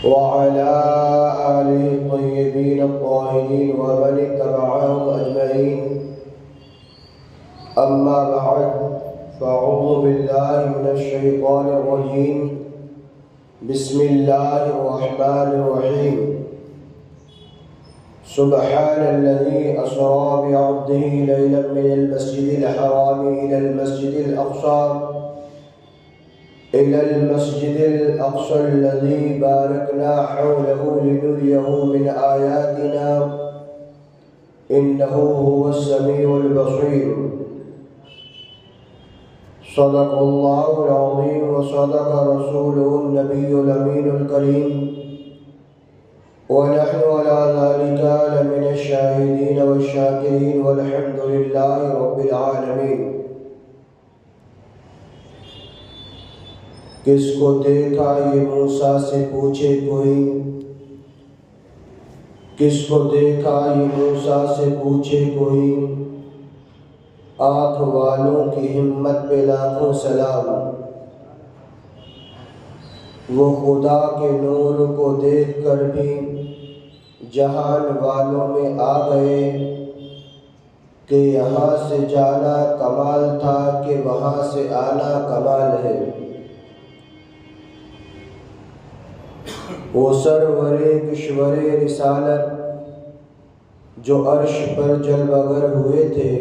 وعلى آله الطيبين الطاهرين ومن اتبعهم أجمعين. أما بعد، فأعوذ بالله من الشيطان الرجيم. بسم الله الرحمن الرحيم. سبحان الذي أسرى بعبده ليلا من المسجد الحرام إلى المسجد الأقصى الذي باركنا حوله لنريه من آياتنا إنه هو السميع البصير. صدق الله العظيم وصدق رسوله النبي الأمين الكريم، ونحن على ذلك لمن الشاهدين والشاكرين والحمد لله رب العالمين. کس کو دیکھا یہ موسیٰ سے پوچھے کوئی، کس کو دیکھا یہ موسیٰ سے پوچھے کوئی، آنکھ والوں کی ہمت پہ لاکھوں سلام. وہ خدا کے نور کو دیکھ کر بھی جہان والوں میں آ گئے کہ یہاں سے جانا کمال تھا کہ وہاں سے آنا کمال ہے. وہ سرور کشور رسالت جو عرش پر جلوگر ہوئے تھے،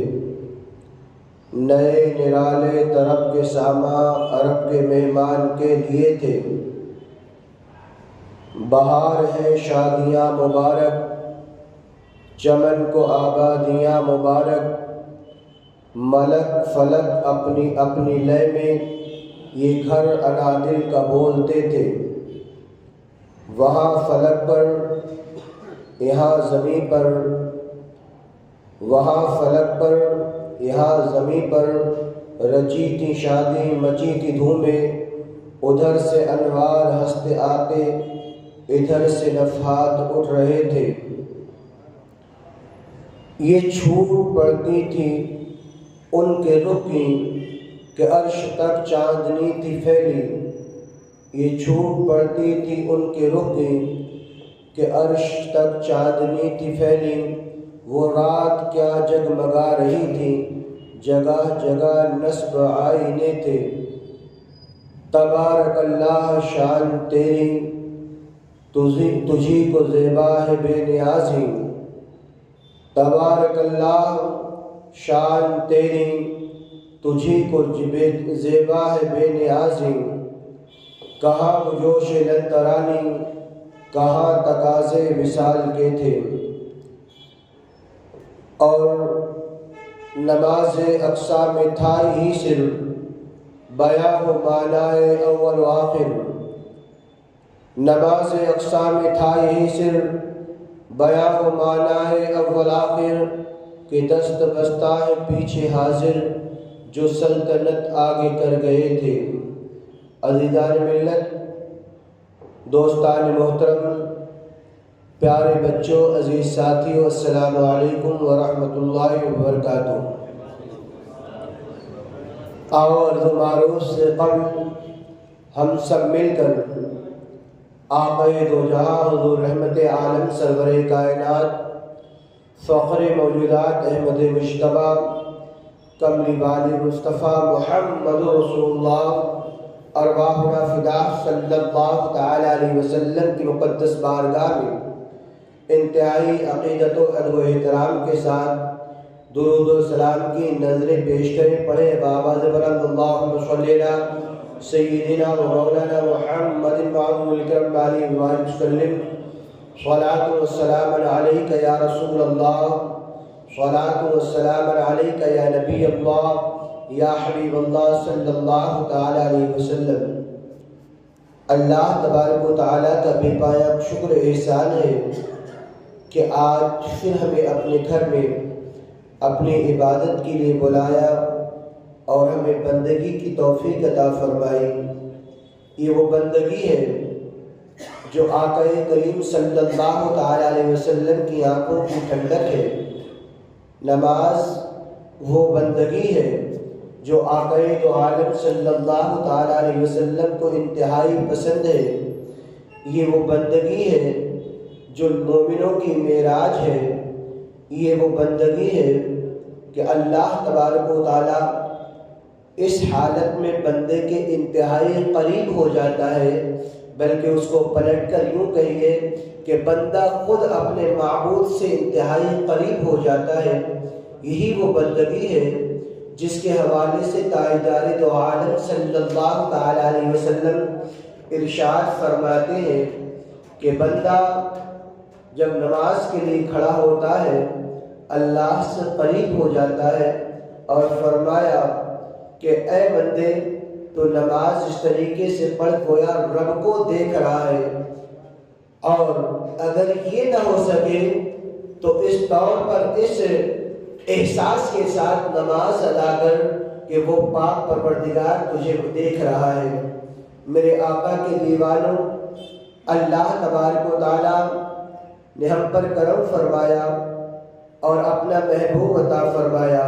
نئے نرالے طرب کے ساما عرب کے مہمان کے لیے تھے. بہار ہے شادیاں مبارک، چمن کو آبادیاں مبارک. ملک فلک اپنی اپنی لے میں یہ گھر انادل کا بولتے تھے. وہاں فلک پر یہاں زمین پر، وہاں فلک پر یہاں زمین پر رچی تھی شادی، مچی تھی دھومیں. ادھر سے انوار ہنستے آتے، ادھر سے نفحات اٹھ رہے تھے. یہ چھوٹ پڑتی تھی ان کے رخ کی کہ عرش تک چاندنی تھی پھیلی. یہ چھوٹ پڑتی تھی ان کے رخ کی کہ عرش تک چاندنی تھی پھیلی. وہ رات کیا جگمگا رہی تھی، جگہ جگہ نصب آئینے تھے. تبارک اللہ شان تیری، تجھی کو زیبا ہے بے نیازی. تبارک اللہ شان تیری، تجھی کو زیبا ہے بے نیازی. کہاں وہ جوش لنترانی، کہاں تقاضے وصال کے تھے. اور نماز اقصی میں تھا ہی صرف بیاں و معنائے اول و آخر. نماز اقصی میں تھا یہی صرف بیاں و معنائے اول آخر کہ دست بستہ ہے پیچھے حاضر جو سلطنت آگے کر گئے تھے. عزیزان ملت، دوستان محترم، پیارے بچوں، عزیز ساتھیوں، السلام علیکم ورحمۃ اللہ وبرکاتہ. اور معروف سے قبل ہم سب مل کر آقا دو جہاں حضور رحمت عالم سرور کائنات فخر موجودات احمد مجتبیٰ کملی والی مصطفیٰ محمد رسول اللہ ارواحنا فداہ صلی اللہ تعالی علیہ وسلم کی مقدس بارگاہ میں انتہائی عقیدت و ادب و احترام کے ساتھ درود و سلام کی نظریں پیش کریں. پڑھیں بآواز بلند اللہم صلی علی سیدنا و مولانا محمد معظم الکرم علیہ وآلہ وسلم. صلاۃ و السلام علیک یا رسول اللہ، صلاۃ و السلام علیک یا نبی اللہ، یا حبیب اللہ صلی اللہ تعالی علیہ وسلم. اللہ تبارک و تعالیٰ کا بے پایا شکر احسان ہے کہ آج پھر ہمیں اپنے گھر میں اپنی عبادت کے لیے بلایا اور ہمیں بندگی کی توفیق عطا فرمائی. یہ وہ بندگی ہے جو آقا کریم صلی اللہ تعالی علیہ وسلم کی آنکھوں کی ٹھنڈک ہے. نماز وہ بندگی ہے جو آقا دو عالم صلی اللہ تعالی علیہ وسلم کو انتہائی پسند ہے. یہ وہ بندگی ہے جو مومنوں کی معراج ہے، یہ وہ بندگی ہے کہ اللہ تبارک و تعالیٰ اس حالت میں بندے کے انتہائی قریب ہو جاتا ہے، بلکہ اس کو پلٹ کر یوں کہیے کہ بندہ خود اپنے معبود سے انتہائی قریب ہو جاتا ہے۔ یہی وہ بندگی ہے جس کے حوالے سے تاجدار دو عالم صلی اللہ تعالیٰ علیہ وسلم ارشاد فرماتے ہیں کہ بندہ جب نماز کے لیے کھڑا ہوتا ہے اللہ سے قریب ہو جاتا ہے، اور فرمایا کہ اے بندے تو نماز اس طریقے سے پڑھ گویا رب کو دیکھ رہا ہے، اور اگر یہ نہ ہو سکے تو اس طور پر اس احساس کے ساتھ نماز ادا کر کہ وہ پاک پروردگار تجھے دیکھ رہا ہے۔ میرے آقا کے دیوانوں، اللہ تبارک و تعالیٰ نے ہم پر کرم فرمایا اور اپنا محبوب عطا فرمایا۔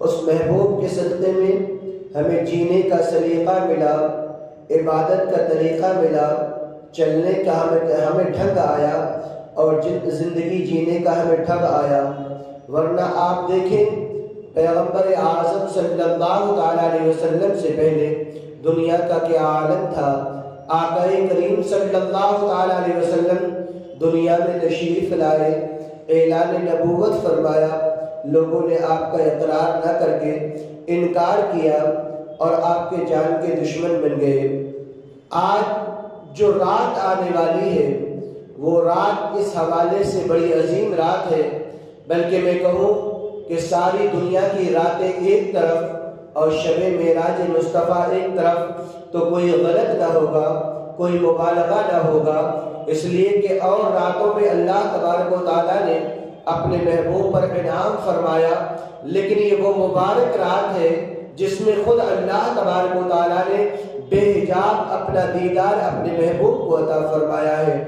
اس محبوب کے صدقے میں ہمیں جینے کا سلیقہ ملا، عبادت کا طریقہ ملا، چلنے کا ہمیں ڈھنگ آیا، اور زندگی جینے کا ہمیں ڈھنگ آیا۔ ورنہ آپ دیکھیں پیغمبر اعظم صلی اللہ تعالیٰ علیہ وسلم سے پہلے دنیا کا کیا عالم تھا۔ آقا کریم صلی اللہ تعالیٰ علیہ وسلم دنیا میں تشریف لائے، اعلان نبوت فرمایا، لوگوں نے آپ کا اقرار نہ کر کے انکار کیا اور آپ کے جان کے دشمن بن گئے۔ آج جو رات آنے والی ہے وہ رات اس حوالے سے بڑی عظیم رات ہے، بلکہ میں کہوں کہ ساری دنیا کی راتیں ایک طرف اور شب معراج مصطفیٰ ایک طرف، تو کوئی غلط نہ ہوگا، کوئی مبالغہ نہ ہوگا، اس لیے کہ اور راتوں میں اللہ تبارک و تعالیٰ نے اپنے محبوب پر انعام فرمایا، لیکن یہ وہ مبارک رات ہے جس میں خود اللہ تبارک و تعالیٰ نے بے حجاب اپنا دیدار اپنے محبوب کو عطا فرمایا ہے۔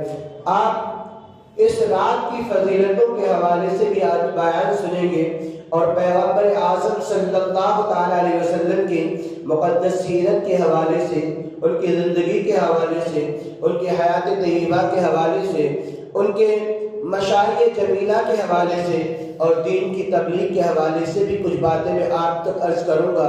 آپ اس رات کی فضیلتوں کے حوالے سے بھی آج بیان سنیں گے، اور پیغمبر اعظم صلی اللہ تعالیٰ علیہ وسلم کی مقدس سیرت کے حوالے سے، ان کی زندگی کے حوالے سے، ان کی حیات طیبہ کے حوالے سے، ان کے مشاہیر جمیلہ کے حوالے سے، اور دین کی تبلیغ کے حوالے سے بھی کچھ باتیں میں آپ تک عرض کروں گا۔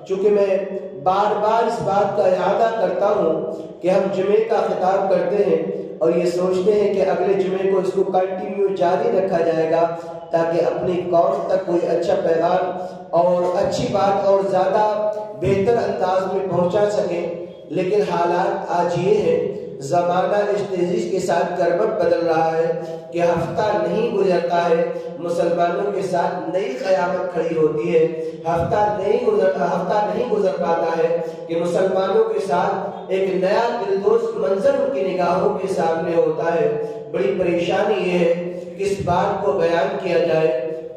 چونکہ میں بار بار اس بات کا اعادہ کرتا ہوں کہ ہم جمعے کا خطاب کرتے ہیں اور یہ سوچتے ہیں کہ اگلے جمعے کو اس کو کنٹینیو جاری رکھا جائے گا تاکہ اپنی قوم تک کوئی اچھا پیغام اور اچھی بات اور زیادہ بہتر انداز میں پہنچا سکیں، لیکن حالات آج یہ ہے، زمانہ اس تیزی کے ساتھ کربٹ بدل رہا ہے کہ ہفتہ نہیں گزرتا ہے مسلمانوں کے ساتھ نئی قیامت کھڑی ہوتی ہے، ہفتہ نہیں گزر پاتا ہے کہ مسلمانوں کے ساتھ ایک نیا دلدوز منظر ان کی نگاہوں کے سامنے ہوتا ہے۔ بڑی پریشانی یہ ہے کہ کس بات کو بیان کیا جائے،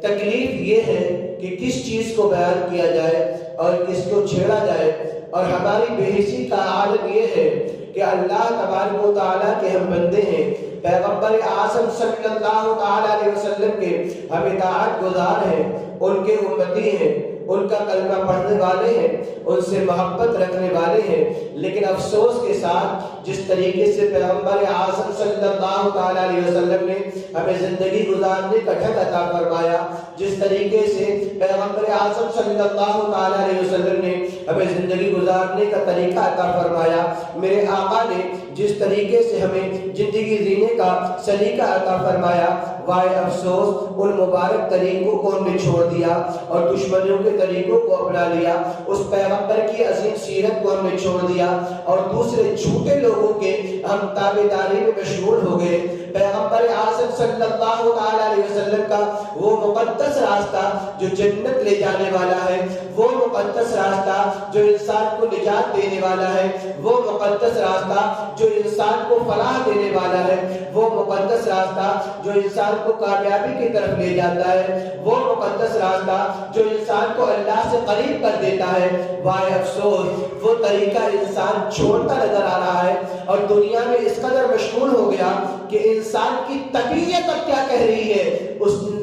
تکلیف یہ ہے کہ کس چیز کو بیان کیا جائے اور کس کو چھیڑا جائے، اور ہماری بے حسی کا عالم یہ ہے کہ اللہ تبارک و تعالیٰ کے ہم بندے ہیں، پیغمبر اعظم صلی اللہ تعالیٰ علیہ وسلم کے ہم اطاعت گزار ہیں، ان کے امتی ہیں، ان کا کلمہ پڑھنے والے ہیں، ان سے محبت رکھنے والے ہیں، لیکن افسوس کے ساتھ جس طریقے سے پیغمبر اعظم صلی اللہ تعالیٰ علیہ وسلم نے ہمیں زندگی گزارنے کا ڈھنگ عطا فرمایا، جس طریقے سے پیغمبر اعظم صلی اللہ تعالیٰ علیہ وسلم نے ہمیں زندگی گزارنے کا طریقہ عطا فرمایا، میرے آقا نے جس طریقے سے ہمیں زندگی جینے کا سلیقہ عطا فرمایا، وائے افسوس ان مبارک طریقوں کو ہم نے چھوڑ دیا اور دشمنوں کے طریقوں کو اپنا لیا، اس پیغمبر کی عظیم سیرت کو ہم نے چھوڑ دیا اور دوسرے جھوٹے لوگوں کے ہم تابعداری میں مشغول ہو گئے۔ پیغمبر اعظم صلی اللہ تعالیٰ علیہ وسلم کا وہ مقدس راستہ جو جنت لے جانے والا ہے، وہ مقدس راستہ جو انسان کو نجات دینے والا ہے، وہ مقدس راستہ جو انسان کو فلاح دینے والا ہے، وہ مقدس راستہ جو انسان کو کامیابی کی طرف لے جاتا ہے، وہ مقدس راستہ جو انسان کو اللہ سے قریب کر دیتا ہے، وائے افسوس وہ طریقہ انسان چھوڑتا نظر آ رہا ہے اور دنیا میں اس قدر مشغول ہو گیا کہ انسان کی طبیعت اب کیا کہہ رہی ہے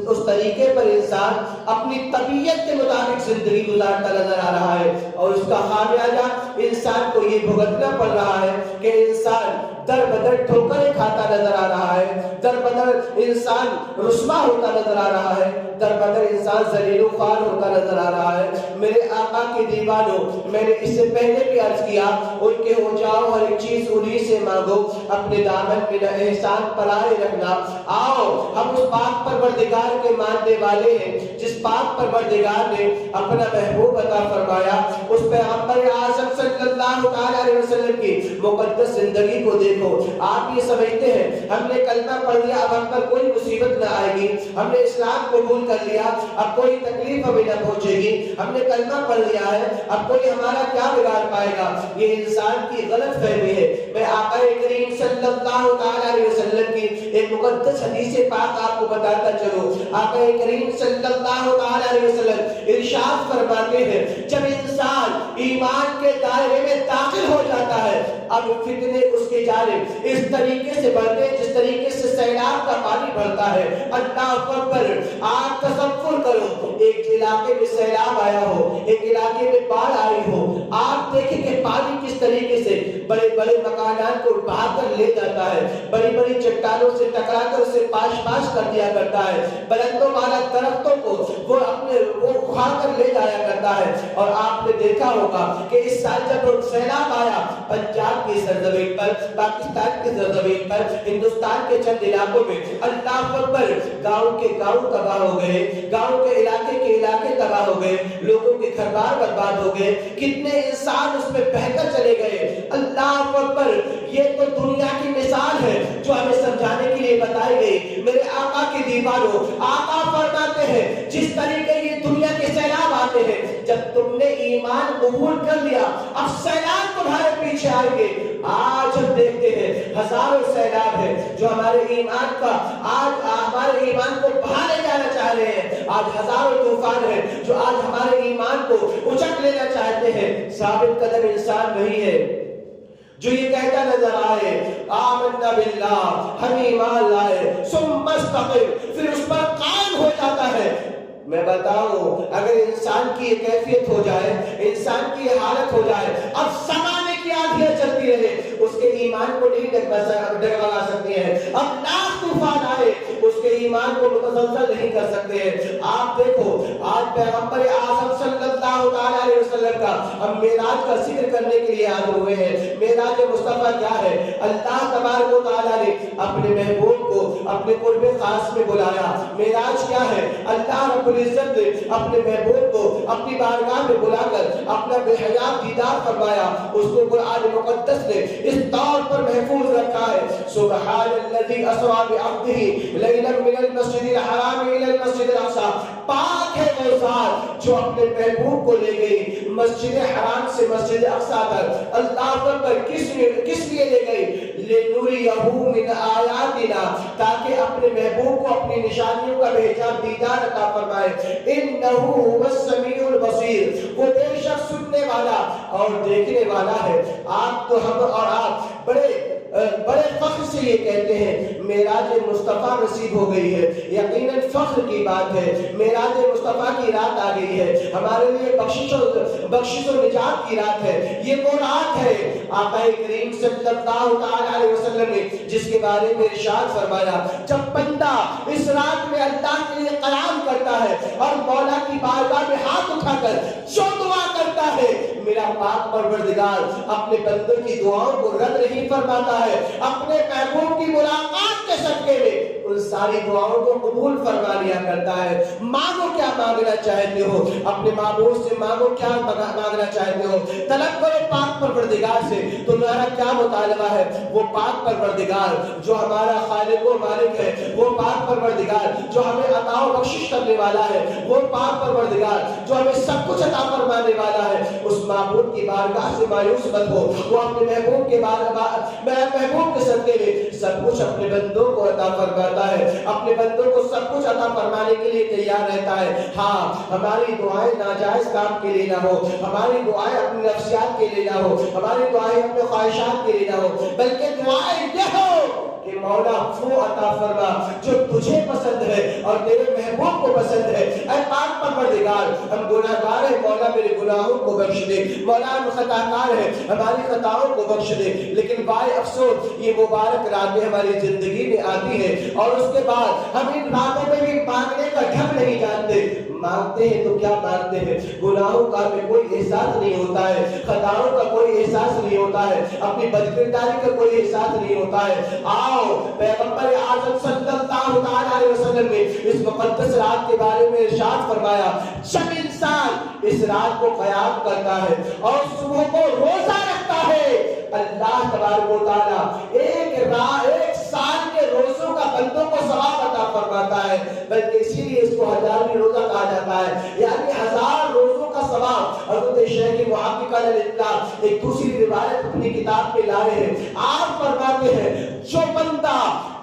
اس طریقے پر انسان اپنی طبیعت کے مطابق زندگی گزارتا نظر آ رہا ہے، اور اس کا خمیازہ انسان کو یہ بھگتنا پڑ رہا ہے کہ انسان در بدر ٹھوکریں کھاتا نظر آ رہا ہے، در بدر انسان رسوا ہوتا نظر آ رہا ہے، در بدر انسان ذلیل و خوار ہوتا نظر آ رہا ہے۔ میرے آقا کے دیوانوں، میں نے اس سے پہلے بھی عرض کیا، ان کے ہو جاؤ ہر ایک چیز انہی سے مانگو، اپنے دامن میں نہ احسان پلائے رکھنا۔ آؤ ہم اس پاک پروردگار کے ماننے والے ہیں جس پاک پروردگار نے اپنا محبوب عطا فرمایا، اس پیغمبر اعظم صلی اللہ تعالی علیہ وسلم کی مقدس زندگی کو دیکھو۔ آپ یہ سمجھتے ہیں ہم نے کلمہ پڑھ لیا اب ہم پر کوئی مصیبت نہ آئے گی، ہم نے اسلام قبول کر لیا اب کوئی تکلیف ہمیں نہ پہنچے گی، ہم نے کلمہ پڑھ لیا ہے اب کوئی ہمارا کیا بگاڑ پائے گا؟ یہ انسان کی غلط فہمی ہے۔ میں آقا کریم صلی اللہ تعالی علیہ وسلم کی ایک مقدس حدیث پاک آپ کو بتاتا چلو۔ آقا کریم صلی اللہ تعالی علیہ وسلم ارشاد فرماتے ہیں جب انسان ایمان کے دائرے میں داخل ہو جاتا ہے اب فتنے اس کے جانب اس طریقے سے بڑھتے ہیں جس طریقے سے سیلاب کا پانی بڑھتا ہے۔ اللہ اکبر، آپ تصور کرو ایک علاقے میں سیلاب آیا ہو، ایک علاقے میں باڑھ آئی ہو، آپ دیکھیں کہ پانی کس طریقے سے بڑے بڑے مکانات کو بہا کر لے جاتا ہے، بڑی بڑی چٹانوں سے ٹکرا کر اسے پاش پاش کر دیا کرتا ہے، بلندوں والا درختوں کو وہ اکھاڑ کر لے جایا کرتا ہے۔ اور آپ نے دیکھا ہوگا کہ اس سال جب سیلاب آیا پنجاب کی سرزمین پر، پاکستان کی سرزمین پر، ہندوستان کے چند علاقوں میں، اللہ اکبر، گاؤں کے گاؤں تباہ ہو گئے، گاؤں کے علاقے تباہ ہو گئے، لوگوں کے گھر بار برباد ہو گئے، کتنے انسان اس میں بہہ کر چلے گئے۔ اللہ اکبر، یہ تو دنیا کی مثال ہے جو ہمیں سمجھانے کے لیے بتائی گئی۔ میرے آقا کے دیوانوں، آقا فرماتے ہیں جس طریقے یہ دنیا کے سیلاب آتے ہیں، جب تم نے ایمان قبول کر لیا اب سیلاب تمہارے پیچھے آئیں گے۔ آج ہم دیکھتے ہیں ہزاروں سیلاب ہے جو ہمارے ایمان کا ہمارے ایمان کو بہا لے جانا چاہ رہے ہیں، آج ہزاروں طوفان ہے جو آج ہمارے ایمان کو اچک لینا چاہتے ہیں۔ ثابت قدم انسان وہی ہے جو یہ کہتا نظر آئے آمنا باللہ، ہم ایمان لائے، ثم استقم، پھر اس پر قائم ہو جاتا ہے۔ میں بتاؤں اگر انسان کی یہ کیفیت ہو جائے، انسان کی یہ حالت ہو جائے، اب زمانے کی آندھیاں چلتی رہے اس کے ایمان کو نہیں ڈگمگا سکتی ہیں، اب لاکھ طوفان آئے اس کے ایمان کو متزلزل نہیں کر سکتے ہیں۔ آپ دیکھو آج پیغمبر اعظم صلی اللہ تعالی علیہ وسلم کا ہم معراج کا ذکر کرنے کے لیے حاضر ہوئے ہیں۔ معراج مصطفیٰ کیا ہے؟ اللہ تبارک و تعالی نے اپنے محبوب کو اپنے قرب خاص میں بلایا۔ معراج کیا ہے؟ اللہ رب العزت نے اپنے محبوب کو اپنی بارگاہ میں بلا کر اپنا بے حیات دیدار فرمایا۔ اس کو قرآن مقدس نے اس طور پر محفوظ رکھا ہے، سبحان الذی اسریٰ بعبدہ لیلا من المسجد الحرام الی المسجد الاقصی، پاک ہے وہ ذات جو اپنے محبوب کو لے گئی مسجد حرام سے مسجد اقصی تک۔ اللہ پر کس لیے لے گئی؟ لنریہ من آیاتنا، تاکہ اپنے محبوب کو اپنی نشانیوں کا بے حجاب دیدار عطا فرمائے۔ انہ هو السمیع البصیر، وہ بے شک سننے والا اور دیکھنے والا ہے۔ آپ تو ہم اور آپ بڑے فخر سے یہ کہتے ہیں معراج مصطفیٰ نصیب ہو گئی ہے، یقیناً فخر کی بات ہے۔ معراج مصطفیٰ کی رات آ گئی ہے، ہمارے لیے بخشش و نجات کی رات ہے۔ یہ وہ رات ہے آقا کریم صلی اللہ تعالی علیہ وسلم نے جس کے بارے میں ارشاد فرمایا جب بندہ اس رات میں اللہ کے لیے قیام کرتا ہے اور مولا کی بارگاہ میں ہاتھ اٹھا کر جو دعا کرتا ہے، میرا پاک پروردگار اپنے بندوں کی دعاؤں کو رد نہیں فرماتا ہے، اپنے محبوب کی ملاقات کے صدقے میں ان ساری دعاؤں کو قبول فرما لیا کرتا ہے۔ مانگو کیا مانگنا چاہتے ہو، اپنے معبود سے مانگو کیا مانگنا چاہتے ہو، طلب کرو پاک پروردگار سے تمہارا کیا مطالبہ ہے۔ وہ پاک پروردگار جو ہمارا خالق و مالک ہے، وہ پاک پروردگار جو ہمیں عطا و بخشش کرنے والا ہے، وہ پاک پروردگار جو ہمیں سب کچھ عطا فرمانے والا ہے، اس معبود کی بارگاہ سے مایوس مت ہو۔ وہ اپنے محبوب کے محبوب کے صدقے میں سب کچھ اپنے بندوں کو عطا فرماتا ہے، اپنے بندوں کو سب کچھ عطا فرمانے کے لیے تیار رہتا ہے۔ ہاں ہماری دعائیں ناجائز کام کے لیے نہ ہو، ہماری دعائیں اپنی نفسیات کے لیے نہ ہو، ہماری دعائیں اپنے خواہشات کے لیے نہ ہو، بلکہ دعائیں یہ ہو کہ مولا وہ عطا فرما جو تجھے پسند ہے اور تیرے محبوب کو پسند ہے۔ اے پاک پروردگار ہم گناہگار ہیں مولا میرے گناہوں کو بخش دے، مولا ہم خطاکار ہیں ہماری خطاؤں کو بخش دے۔ لیکن بائے افسوس یہ مبارک راتیں ہماری زندگی میں آتی ہے اور اس کے بعد ہم ان راتوں میں بھی مانگنے کا ڈھنگ نہیں جانتے، مانگتے ہیں تو کیا مانگتے ہیں، گناہوں کا ہمیں کوئی احساس نہیں ہوتا ہے، خطاؤں کا کوئی احساس نہیں ہوتا ہے، اپنی بدکرداری کا کوئی احساس نہیں ہوتا ہے۔ آؤ پیغمبر اعظم صلی اللہ علیہ وسلم نے اس مقدس رات کے بارے میں ارشاد فرمایا، جب انسان اس رات کو قیام کرتا ہے اور صبح کو روزہ رکھتا ہے، اللہ تبارک و تعالی ایک سال کے روزوں کا بندوں کو ثواب عطا فرماتا ہے، بلکہ اسی لیے اس کو ہزارویں روزہ کہا جاتا ہے، یعنی 1000 روزوں کا ثواب۔ حضرت شیخ محقق علیہ السلام ایک دوسری روایت اپنی کتاب میں لائے ہیں، آپ فرماتے ہیں جو بندہ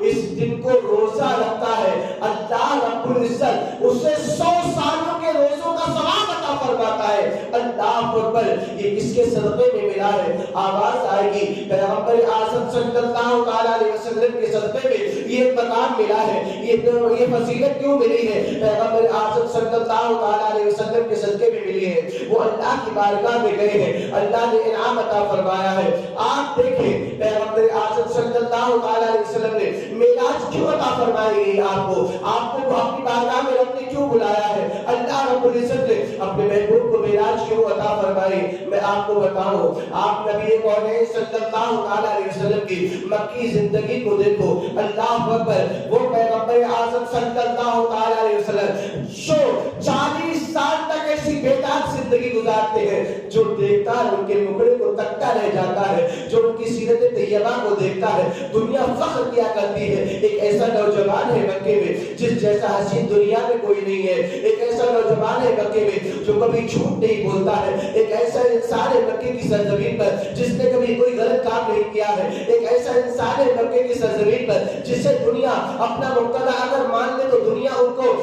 اس دن کو روزہ رکھتا ہے اللہ رب العزت اسے 100 سالوں کے روزوں کا ثواب عطا فرماتا ہے۔ اللہ اکبر، یہ کس کے صدقے میں ملا ہے؟ آواز آئے گی پیغمبر اعظم صلی اللہ علیہ وسلم کے صدقے میں یہ مقام ملا ہے، یہ فضیلت کیوں ملی ہے؟ پیغمبر اعظم صلی اللہ علیہ وسلم کے صدقے میں ملی ہے، وہ اللہ کی بارگاہ میں گئے ہیں، اللہ نے انعام عطا فرمایا ہے۔ آپ دیکھیں پیغمبر اعظم صلی اللہ علیہ وسلم نے معراج کیوں عطا فرمائی ہے؟ آپ کو اپنی بارگاہ میں رب نے کیوں بلایا ہے؟ اللہ رب العزت نے اپنے محبوب کو معراج کیوں عطا فرمائی؟ میں آپ کو بتاؤں، آپ نبی کونین صلی اللہ علیہ وسلم کی مکی زندگی کو دیکھو، اللہ اکبر، وہ پیغمبر اعظم صلی اللہ علیہ وسلم جو 40 سال تک ایسی بیدار زندگی گزارتے ہیں، جو دیکھتا ہے ان کے مخڑے کو تکتا رہ جاتا ہے، جو ان کی سیرت طیبہ کو دیکھتا ہے دنیا فخر کیا کرتی ہے۔ ایک ایسا نوجوان ہے مکے میں جس جیسا حسین دنیا میں کوئی نہیں ہے، ایک ایسا نوجوان ہے مکے میں جو کبھی جھوٹ نہیں بولتا ہے، ایک ایسا انسان ہے مکے کی سرزمین پر جس نے کبھی کوئی غلط کام نہیں کیا ہے، ایک ایسا انسان ہے مکے کی سرزمین پر جسے دنیا اپنا مقتدی اگر مان لے تو دنیا ان کو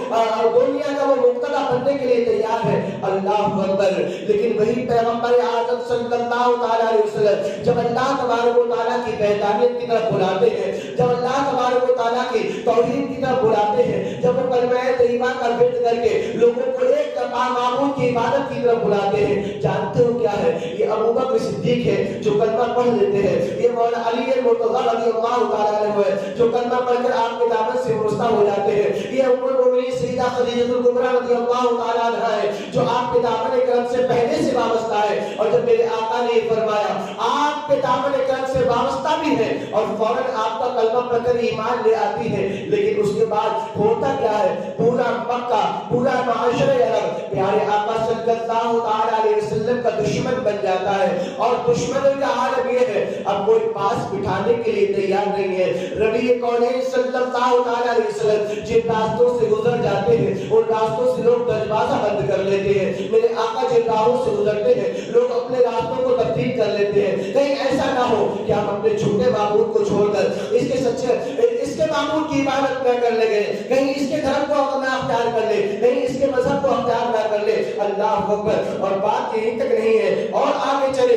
دنیا کا وہ مقتدی بننے کے لیے تیار ہے۔ اللہ اکبر، لیکن وہی پیغمبر اعظم صلی اللہ علیہ وسلم جب اللہ تبارک و تعالیٰ کی وحدانیت کی طرف بلاتے ہیں، جب اللہ تبارک و تعالیٰ کی توحید کی طرف بلاتے ہیں، جب وہ کلمہ طیبہ کا ورد کر کے لوگوں کو ایک معبود کی عبادت کی طرف بلاتے ہیں، جانتے ہو کیا ہے؟ یہ ابو بکر صدیق ہے جو کلمہ پڑھ لیتے ہیں، یہ مولا علی المرتضی رضی اللہ تعالیٰ عنہ ہے جو کلمہ پڑھ کر آپ کے دامن سے وابستہ ہو جاتے ہیں، یہ ام المؤمنین سیدہ خدیجہ الکبریٰ رضی اللہ تعالیٰ عنہا ہے جو آپ کے دامن کرم سے پہلے سے وابستہ ہے، اور جب میرے آقا نے فرمایا آپ کے دامن کرم سے وابستہ بھی ہے اور فوراً آپ کا کلمہ پڑھ کر ایمان لے آتی ہے، لیکن اس کے بعد ہوتا کیا ہے؟ پورا مکہ، پورا معاشرہ عرب پیارے آقا صلی اللہ علیہ وسلم کا دشمن بن جاتا ہے، اور دشمنوں کا عالم یہ ہے اب کوئی پاس بٹھانے کے لیے تیار نہیں ہے۔ نبی کونین صلی اللہ علیہ وسلم جن راستوں سے گزر جاتے ہیں ان راستوں سے لوگ دروازہ بند کر لیتے ہیں، میرے آقا جن راہوں سے گزرتے ہیں لوگ اپنے راستوں کو تبدیل کر لیتے ہیں، کہیں ایسا نہ ہو کہ ہم اپنے جھوٹے معبود کو چھوڑ کر اس کے معبود کی عبادت نہ کر لیں، کہیں اس کے دھرم کو نہ اختیار کر لے، کہیں اس کے مذہب کو اختیار نہ کر لے۔ اللہ اکبر، اور بات یہیں تک نہیں ہے، اور آگے چلے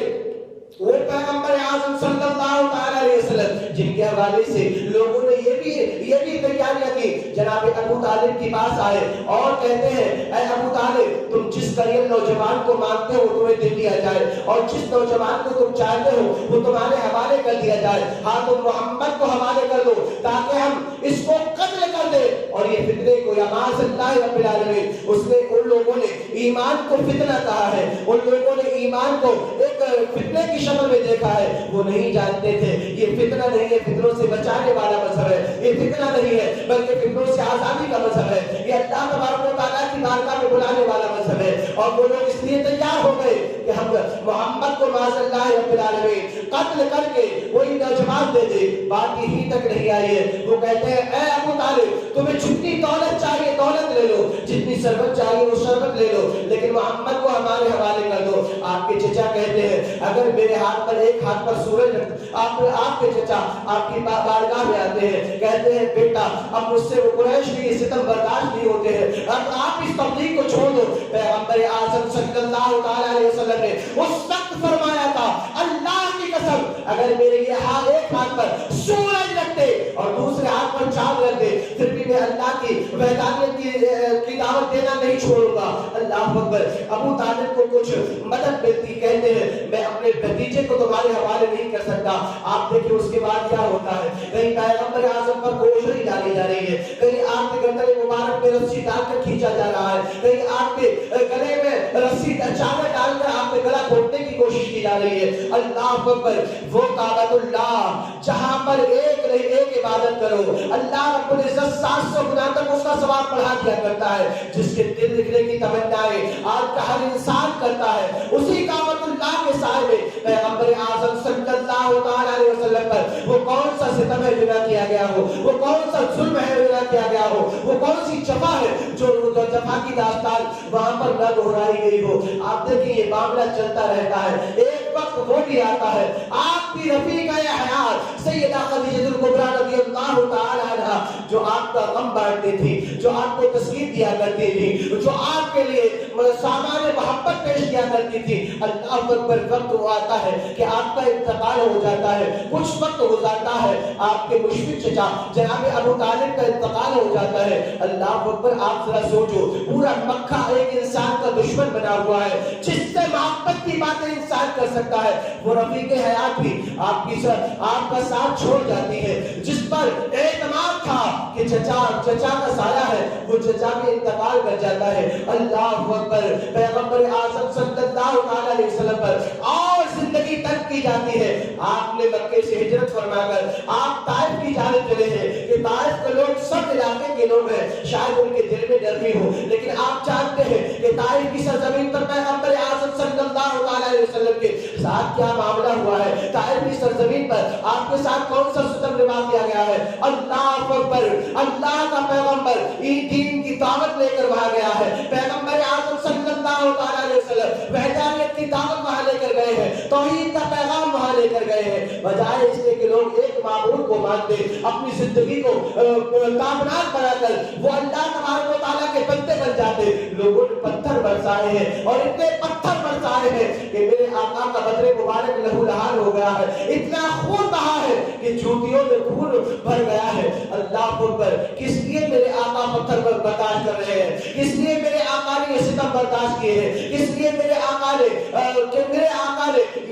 وہ پیغمبر اعظم صلی اللہ علیہ وسلم جن کے حوالے سے لوگوں نے یہ بھی تیاریاں کی، جناب ابو طالب کے پاس آئے اور کہتے ہیں اے ابو طالب تم جس قریب نوجوان کو مانگتے ہو تمہیں دے دیا جائے، اور جس نوجوان کو تم چاہتے ہو وہ تمہارے حوالے کر دیا جائے، ہاں تم محمد کو حوالے کر دو تاکہ ہم اس کو قتل کر دیں۔ اور یہ فتنے کو یماز اللہ رب العالمین اس نے ان لوگوں نے ایمان کو فتنہ کہا ہے، ان لوگوں نے ایمان کو ایک فتنے کی شکل میں دیکھا ہے، وہ نہیں جانتے تھے یہ فتنہ نہیں ہے، فتنوں سے بچانے والا مذہب ہے، یہ فتنہ نہیں ہے بلکہ فتنوں سے آزادی کا مذہب ہے، یہ اللہ تبارک و تعالیٰ کی بارگاہ میں بلانے والا مذہب ہے۔ اور وہ لوگ اس لیے تیار ہو گئے کہ ہم محمد کو معاذ اللہ رب العالمین قتل کر کے وہی نوجوان دے دے۔ بات یہی تک نہیں آئی ہے، وہ کہتے ہیں اے ابو طالب تمہیں جتنی دولت چاہیے دولت لے لو، جتنی ثروت چاہیے وہ ثروت لے لو، لیکن محمد کو ہمارے حوالے کر دو۔ آپ کے چچا کہتے ہیں اگر میرے ہاتھ پر ایک ہاتھ پر سورج آپ کے چچا آپ کی بارگاہ میں آتے ہیں، کہتے ہیں بیٹا اب مجھ سے وہ قریش کی یہ ستم برداشت نہیں ہوتے ہیں، اب آپ اس تبلیغ کو چھوڑ دو۔ پیغمبر اعظم صلی اللہ علیہ وسلم نے اس وقت فرمایا تھا اللہ کی قسم اگر میرے یہ ایک ہاتھ پر سورج رکھتے اور اللہ کی وحدانیت کی دعوت دینا نہیں چھوڑوں گا۔ اللہ اکبر۔ ابو طالب کو کچھ مدد ملتی، کہتے ہیں میں اپنے بھتیجے کو تمہارے حوالے نہیں کر سکتا۔ آپ دیکھیں اس کے بعد کیا ہوتا ہے، کہیں پیغمبر اعظم پر کوشش ڈالی جا رہی ہے، کہیں آپ کے گردن مبارک میں رسی ڈال کر کھینچا جا رہا ہے، کہیں آپ کے گلے میں رسی چادر ڈال کر آپ کے گلا گھونٹنے کی کوشش کی جا رہی ہے۔ اللہ اکبر۔ وہ کعبۃ اللہ جہاں پر ایک نہیں ایک عبادت کرو، اللہ رب العزت 700 گنا تک اس کا ثواب بڑھا دیا کرتا ہے۔ جس کے دل لکھنے کی تمنائیں آج کا ہر انسان کرتا ہے، اسی کعبۃ اللہ کے سائے میں پیغمبر اعظم صلی اللہ تعالی علیہ وسلم پر وہ کون سا ستم ہے جو نہ کیا گیا ہو، وہ کون سا ظلم ہے جو نہ کیا گیا ہو، وہ کون سی جفا ہے جو جفا کی داستان وہاں پر نہ دہرائی گئی ہو۔ آپ دیکھیں یہ معاملہ چلتا رہتا ہے۔ ایک وقت وہ بھی آتا ہے، آپ کی رفیقہ حیات سیدہ خدیجہ الکبریٰ رضی اللہ تعالی عنہا جو آپ کا غم بانٹتی تھی، جو آپ کو تسکین دیا کرتی تھی، جو آپ کے لیے سامان محبت پیش کیا کرتی تھی، اللہ پر وقت وہ آتا ہے کہ آپ کا انتقال ہو جاتا ہے، کچھ وقت گزارتا ہے، آپ کے مشفق چچا جناب ابو طالب کا انتقال ہو جاتا ہے۔ اللہ اکبر۔ آپ ذرا سوچو، پورا مکہ ایک انسان کا دشمن بنا ہوا ہے، جس سے محبت کی باتیں انسان کر سکتا ہے، وہ رفیق حیات بھی آپ کا ساتھ چھوڑ جاتی ہے، جس پر اعتماد تھا کہ چچا کا سایہ ہے، وہ چچا بھی انتقال کر جاتا ہے۔ اللہ اکبر۔ پیغمبر اعظم صلی اللہ علیہ وسلم پر اور زندگی ترک کی جاتی ہے۔ آپ نے مکے سے ہجرت فرما کر آپ طائف کی جانب چلے ہیں کہ طائف کے لوگ سب علاقے کے لوگ ہیں، شاید ان کے دل میں ڈر بھی ہو، لیکن آپ جانتے ہیں کہ طائف کی سرزمین پر پیغمبر اعظم صلی اللہ علیہ وسلم کے ساتھ کیا معاملہ ہوا ہے، طائف کی سرزمین پر آپ کے ساتھ کون سا ستم روا کیا گیا ہے۔ اللہ اکبر۔ اللہ کا پیغمبر دین کی دعوت لے کر وہاں گیا ہے، پیغمبر اعظم صلی اللہ علیہ وسلم وحدانیت کی دعوت وہاں لے کر گئے ہیں، توحید کا پیغام وہاں لے کر گئے ہیں، بجائے اس کے کہ لوگ ایک معبود کو مانتے، اپنی زندگی کو کامنات بنا کر وہ اللہ تبارک و تعالیٰ کے بندے بن جاتے، لوگوں نے پتھر برسائے ہیں اور اتنے پتھر برسائے ہیں کہ میرے آقا کا بدن مبارک لہو لہان ہو گیا ہے، اتنا خون بہا ہے کہ جوتیوں میں خون بھر گیا ہے۔ اللہ اکبر۔ کس لیے میرے آقا پتھر برداشت کر رہے ہیں، کس لیے میرے آقا نے یہ ستم برداشت کیے ہیں، کس لیے میرے آقا نے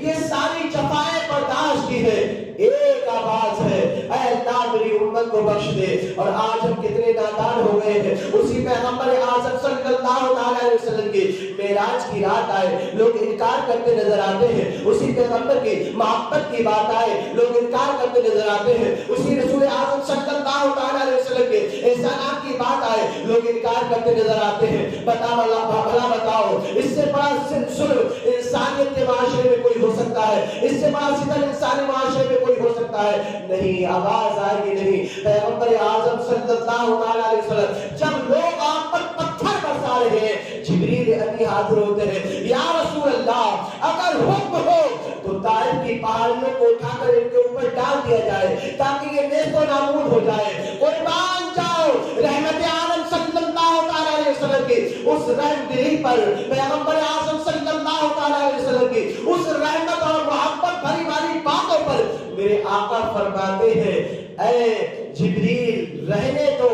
یہ ساری جفائیں برداشت کی ہے؟ ایک آواز ہے، اے اللہ میری امت کو بخش دے۔ اور آج ہم کتنے نادان ہو گئے ہیں۔ اسی پیغمبر اعظم صلی اللہ علیہ وسلم کی معراج کی رات آئے، لوگ انکار کرتے نظر آتے ہیں، اسی پیغمبر کی محبت کی بات آئے، لوگ انکار کرتے نظر آتے ہیں، اسی رسول اعظم صلی اللہ علیہ وسلم کے احسانات کی بات آئے، لوگ انکار کرتے نظر آتے ہیں۔ بھلا بتاؤ، اس سے بڑا ظلم انسانیت کے معاشرے میں کوئی ہو سکتا ہے؟ اس سے بڑا ستم انسانی معاشرے میں کوئی ہو سکتا ہے؟ نہیں، آواز آئے گی نہیں۔ پیغمبر اعظم صلی اللہ علیہ وسلم جب لوگ آپ پر پتھر برسا رہے ہیں، جبریل امین حاضر ہوتے ہیں، یا رسول اللہ اگر حکم ہو تو طائف کی پہاڑیوں کو اٹھا کر ان کے اوپر ڈال دیا جائے تاکہ یہ نیست و نابود ہو جائے، قربان جاؤ رحمت عالم صلی اللہ علیہ وسلم کی اس رحم دلی پر، پیغمبر اعظم صلی اللہ علیہ وسلم کی اس رحمت اور محبت بھری والی باتوں پر میرے آقا فرماتے ہیں، اے جبریل رہنے دو،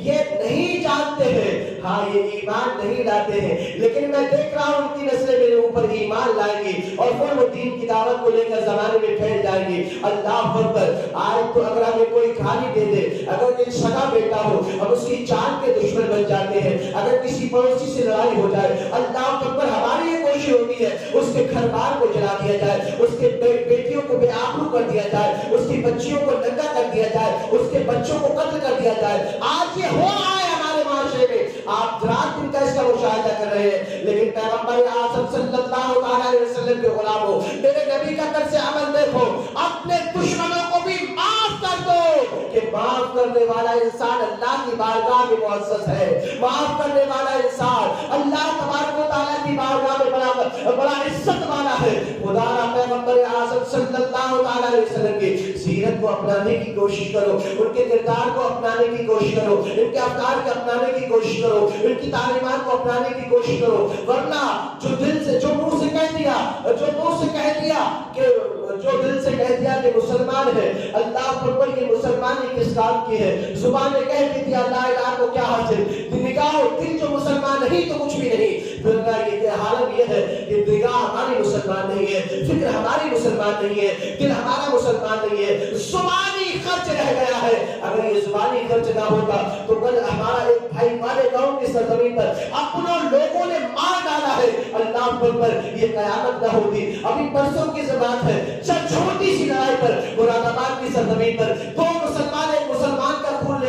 یہ نہیں جانتے ہیں، ہاں یہ ایمان نہیں لاتے ہیں، لیکن میں دیکھ رہا ہوں ان کی نسلیں میرے اوپر ایمان لائیں گی اور پھر وہ دین کی دعوت کو لے کر زمانے میں پھیل جائیں گی۔ اللہ اکبر۔ آج تو اگر ہمیں کوئی گالی دے دے، اگر کوئی سگا بیٹا ہو ہم اس کی جان کے دشمن بن جاتے ہیں، اگر کسی پڑوسی سے لڑائی ہو جائے، اللہ اکبر، ہماری یہ کوشش ہوتی ہے اس کے گھر بار کو جلا دیا جائے، اس کے بیٹیوں کو بے آبرو کر دیا جائے، اس کی بچیوں کو ننگا کر دیا جائے، اس کے بچوں کو قتل کر دیا جائے۔ آج یہ ہو رہا ہے ہمارے معاشرے میں، آپ رات دن کا اس کا مشاہدہ کر رہے ہیں، لیکن پیغمبر اعظم صلی اللہ علیہ وسلم کے غلاموں، میرے نبی کا طرز عمل دیکھو، اپنے دشمنوں کو بھی معاف کر دو، کہ معاف کرنے والا انسان اللہ کی بارگاہ میں معزز ہے، معاف کرنے والا انسان اللہ تبارک و تعالیٰ کی بارگاہ میں بڑا عزت والا ہے۔ خدا را پیغمبر اعظم صلی اللہ علیہ وسلم کی سیرت کو اپنانے کی کوشش کرو، ان کے کردار کو اپنانے کی کوشش کرو، ان کے افکار کو اپنانے کی کوشش کرو، ان کی تعلیمات کو اپنانے کی کوشش کرو، ورنہ جو دل سے، جو منہ سے کہہ دیا کہ مسلمان ہے، اللہ پر یہ مسلمانی کس اسلام کی ہے. زبانیں کہتی تھی لا الہ کو کیا حاصل, نگاہ و دل جو مسلمان نہیں تو کچھ بھی نہیں. پھر یہ حالت یہ ہے کہ نگاہ ہماری مسلمان نہیں ہے, فکر ہماری مسلمان نہیں ہے, دل ہمارا مسلمان نہیں ہے, زبانی خرچ رہ گیا ہے. اگر یہ زبانی خرچ نہ ہوتا تو کل ہمارا ایک بھائی والے گاؤں کی سرزمین پر اپنوں لوگوں نے مار ڈالا ہے, اللہ پر یہ قیامت نہ ہوتی. ابھی پرسوں کی زبان ہے, چھوٹی سی لڑائی پر مراد آباد کی سرزمین پر دو مسلمان ایک مسلمان کا خون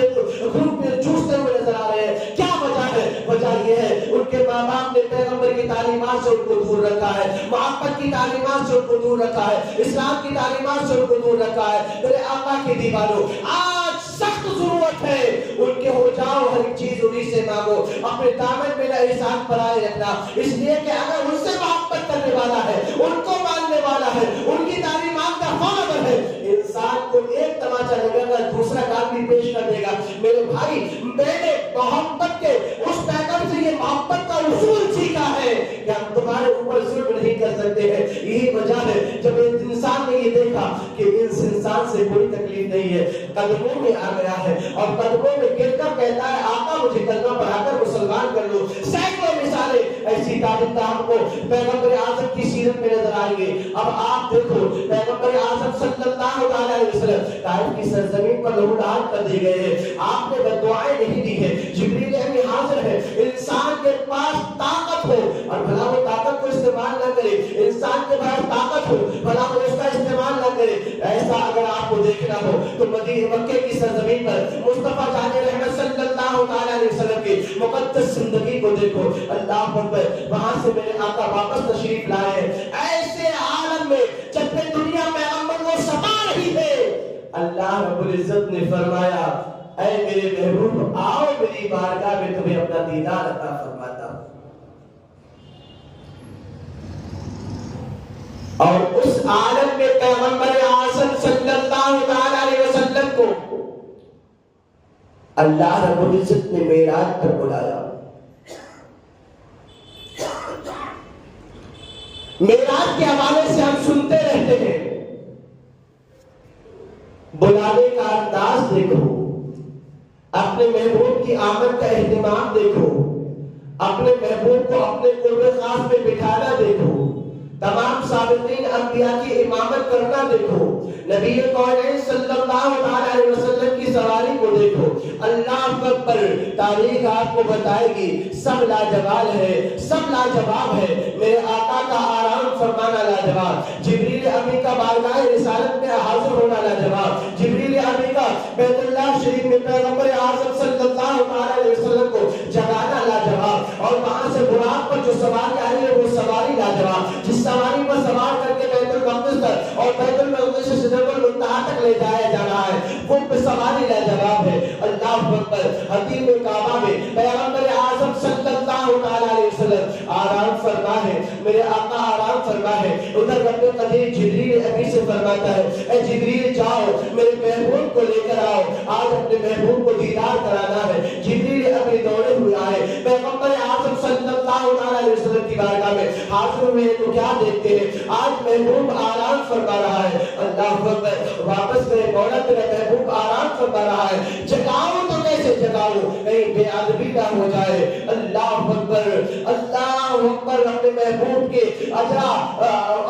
چوستے ہوئے نظر آ رہے ہیں. کیا وجہ ہے؟ وجہ یہ ہے ان کے ماں باپ نے پیغمبر کی تعلیمات سے ان کو دور رکھا ہے, محبت کی تعلیمات سے ان کو دور رکھا ہے, اسلام کی تعلیمات سے ان کو دور رکھا ہے. میرے آقا کے دیوانوں, آج سخت ضرورت ہے ان کے ہو جاؤ, ہر ایک چیز انہی سے مانگو, اپنے دامن میں نہ احسان پرائے رکھنا. اس لیے کہ اگر ان سے محبت کرنے والا ہے, ان کو ماننے والا ہے, ان کی تعلیمات کا فالوور ہے, انسان کو ایک تماچا لگے گا دوسرا کام بھی پیش کر دے گا. میرے بھائی, میں نے محبت کے اس پیغام سے یہ محبت کا اصول سیکھا ہے کہ ہم تمہارے اوپر ظلم نہیں کر سکتے ہیں. یہی وجہ ہے جب انسان نے یہ دیکھا کہ اس انسان سے کوئی تکلیف نہیں ہے, قدموں میں آ گیا ہے اور قدموں میں گر کر کہتا ہے آقا مجھے کلمہ پڑھا کر مسلمان کر لو. سینکڑوں مثالیں ایسی تعلیم ہم کو پیغمبر اعظم کی سیرت میں نظر آئیں گے. اب آپ دیکھو پیغمبر اعظم صلی اللہ علیہ وسلم طائف کی سرزمین پر لہولہان کر دیے گئے ہیں. آپ نے بددعائیں نہیں دی ہیں, جبریل امین حاضر ہے. انسان کے پاس طاقت ہو اور بھلا وہ طاقت کو استعمال نہ کرے, انسان کے پاس طاقت ہو بھلا وہ اس کا استعمال نہ کرے. ایسا اگر آپ کو دیکھنا ہو تو مکے کی سرزمین پر مصطفیٰ جان رحمت صلی اللہ علیہ وسلم کی مقدس زندگی کو دیکھو. اللہ اکبر, وہاں سے میرے آقا واپس تشریف لائے ہیں ایسے عالم میں جب میں دنیا پیغمبر کو ستا رہی ہے. اللہ رب العزت نے فرمایا اے میرے محبوب آؤ میری بارگاہ میں تمہیں اپنا دیدار عطا فرماتا ہوں. اور اس عالم میں پیغمبر اعظم صلی اللہ علیہ وسلم کو اللہ رب العزت نے معراج پر بلایا. معراج کے حوالے سے ہم سنتے رہتے ہیں, بلانے کا انداز دیکھو, اپنے محبوب کی آمد کا اہتمام دیکھو, اپنے محبوب کو اپنے قرب خاص میں بٹھانا دیکھو, تمام سابقین انبیاء کی امامت کرنا دیکھو, نبی کونین صلی اللہ علیہ وسلم کی سواری کو دیکھو. اللہ اکبر, تاریخ آپ کو بتائے گی سب لاجواب ہے, سب لاجواب ہے. میرے آقا کا آرام فرمانا لاجواب, جبریل امین کا بارگاہ رسالت میں حاضر ہونا لاجواب, جبریل امین کا بیت اللہ شریف میں پیغمبر اعظم صلی اللہ علیہ وسلم کو جگانا لاجواب, اور وہاں سے براق پر جو سواری آئی ہے وہ سواری لاجواب, جس سواری پر سوار کر کے بیت المقدس تک اور بیت المقدس سے سدرۃ المنتہا تک لے جایا جا رہا ہے, وہ سواری لاجواب ہے. اللہ اکبر, حتیم کعبہ میں پیغمبر اعظم صلی اللہ علیہ وسلم آرام فرما ہے, میرے آقا آرام فرما ہے. ادھر رب قدیر جبریل امین سے فرماتا ہے اے جبریل جاؤ میرے محبوب کو لے کر آؤ, آج اپنے محبوب کو دیدار کرانا ہے. جبریل امین دوڑے ہوئے آئے, پیغمبر اعظم صلی اللہ علیہ وسلم کی بارگاہ میں حاضر ہوئے تو کیا دیکھتے ہیں, آج محبوب آرام فرما رہا ہے. اللہ اکبر, واپس گئے, مولا تیرا محبوب آرام فرما رہا ہے, جگاؤ تو کیسے جگاؤ, کہیں بے ادبی نہ ہو جائے. اللہ اکبر, اللہ اکبر, اپنے محبوب کے اجرا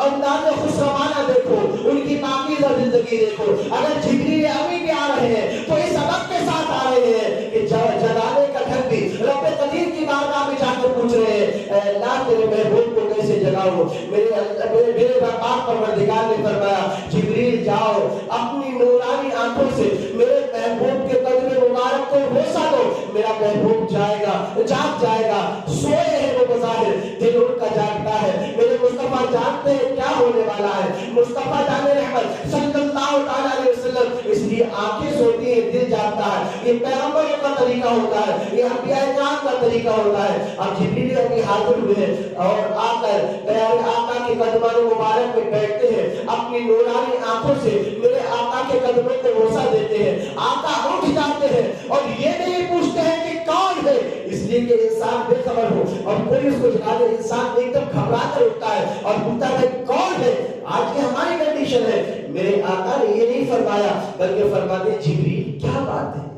انداز خسروانہ دیکھو, ان کی پاکیزہ زندگی دیکھو. اگر جبریل امین بھی آ رہے ہیں تو اس سبب کے ساتھ آ رہے ہیں کہ جلانے کا ڈھنگ بھی رب قدیر کی بارگاہ میں جا کر پوچھ رہے ہیں اے اللہ تیرے محبوب کو کیسے جگاؤ. میرے پاک پروردگار نے فرمایا جبریل جاؤ اپنی نورانی آنکھوں سے میرے محبوب کے قدم مبارک کو بوسہ دو, میرا محبوب جائے گا, جاگ جائے گا. سوئے ہیں وہ بظاہر, دل ان کا جاگتا ہے. میرے مصطفیٰ جانتے ہیں کیا ہونے والا ہے. مصطفیٰ جان رحمت صلی اللہ علیہ وسلم, اس لیے آنکھیں سوتی ہیں, دل جاگتا ہے. یہ پیغمبروں کا طریقہ ہوتا ہے, یہ انبیاء کرام کا طریقہ ہوتا ہے. اب جبریل امین حاضر ہوئے اور آ کر پیارے آقا کے قدمان مبارک میں بیٹھتے ہیں, اپنی نورانی آنکھوں سے میرے آقا کے قدموں کو بوسہ دیتے ہیں. آقا اٹھ جاتے ہیں اور یہ نہیں پوچھتے ہیں کہ کون ہے, اس لیے کہ انسان بے خبر ہو اور کوئی اس کو جگا دے, انسان ایک دم گھبرا کر اٹھتا ہے اور پوچھتا ہے کون ہے. آج یہ ہماری کنڈیشن ہے. میرے آقا نے یہ نہیں فرمایا بلکہ فرماتے جبریل کیا بات ہے.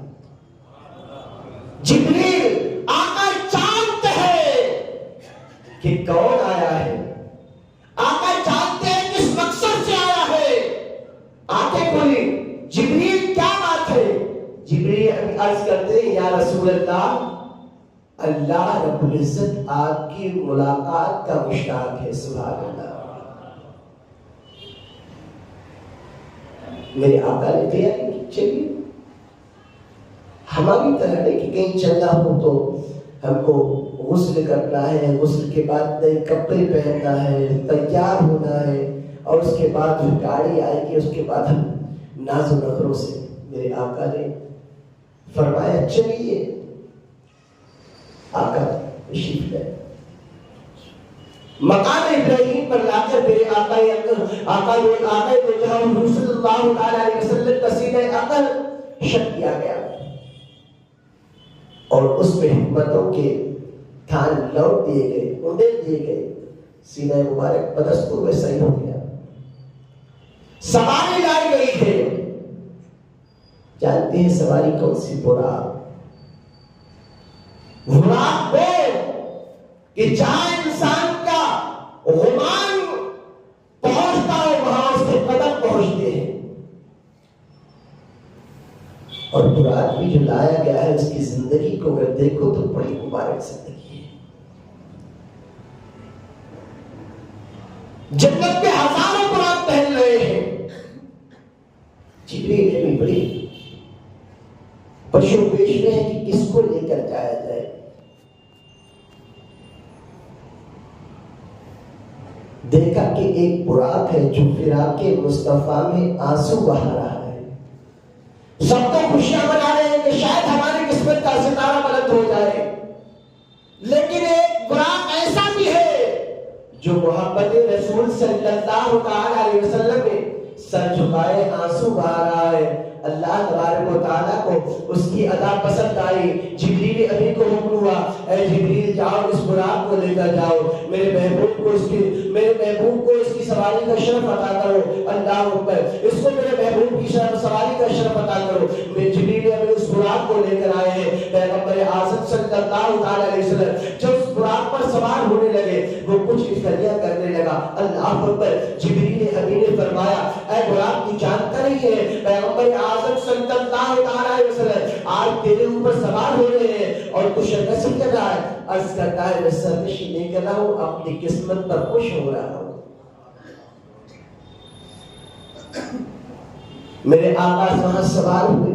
جبریل آقا جانتے ہیں کہ کون آیا ہے, آقا جانتے ہیں کس مقصد سے آیا ہے. آنکھیں کھولی, جبریل کیا بات ہے؟ جبریل عرض کرتے ہیں یا رسول اللہ, اللہ رب العزت آپ کی ملاقات کا مشتاق ہے. سبحان اللہ. میرے آقا نے کہا کہ چلیے, ہماری طرح نہیں کہ کہیں چلنا ہو تو ہم کو غسل کرنا ہے, غسل کے بعد نئے کپڑے پہننا ہے, تیار ہونا ہے, اور اس کے بعد جو گاڑی آئے گی اس کے بعد ہم ناز و نخروں سے. میرے آقا نے فرمایا چلیے. آقا تشریف لائے, مقام ابراہیم پر لا کر میرے آقا دو جہاں حضور صلی اللہ تعالی علیہ وسلم کا سینہ عقل شک کیا گیا, اور اس میں حکمتوں کے تھان لوٹ دیے گئے, اونڈے دیے گئے. سینہ مبارک بدستور میں صحیح ہو گیا. سواری لائی گئی ہے. جانتے ہیں سواری کون سی؟ براق. براق وہ کہ جہاں انسان کا غمان پہنچتا ہے وہاں اس کے قدم پہنچتے ہیں. اور براق بھی جو لایا گیا ہے اس کی زندگی کو اگر دیکھو تو بڑی مبارک زندگی ہے. جنت کے ہزاروں براق پہن رہے ہیں. جبریل نے بھی بڑی پشو پیش میں ہے کہ کس کو لے کر جایا جائے. دیکھا کہ ایک براق ہے جو فراق مصطفیٰ میں آنسو بہا رہا ہے. سب تو خوشیاں منا رہے ہیں کہ شاید ہماری قسمت کا ستارہ بلند ہو جائے, لیکن ایک براق ایسا بھی ہے جو محمد رسول صلی اللہ علیہ وسلم نے سر جھکائے آنسو بہا رہا ہے. اللہ تبارک و تعالیٰ کو اس کی ادا پسند آئی. جبریل امین کو حکم ہوا, اے جبریل جاؤ اس براق کو لے کر جاؤ, میرے محبوب کو اس کی سواری کا شرف عطا کرو. اللہ اکبر, اس کو میرے محبوب کی سواری کا شرف عطا کرو. میں جبریل امین اس براق کو لے کر آئے ہیں. پیغمبر اعظم صلی اللہ علیہ وسلم جب اس براق پر سوار ہونے لگے وہ کچھ افطاریاں کرنے لگا. اللہ اکبر. جبریل امین نے فرمایا اے براق کی جانتا نہیں ہے پیغمبر اعظم صلی اللہ علیہ وسلم آج تیرے اوپر سوار ہو رہے ہیں اور کچھ نصیب کر رہا ہے. عرض کرتا ہے میں سرکشی نہیں کر رہا ہوں, اپنی قسمت پر خوش ہو رہا ہوں. میرے آقا وہاں سوار ہوئے,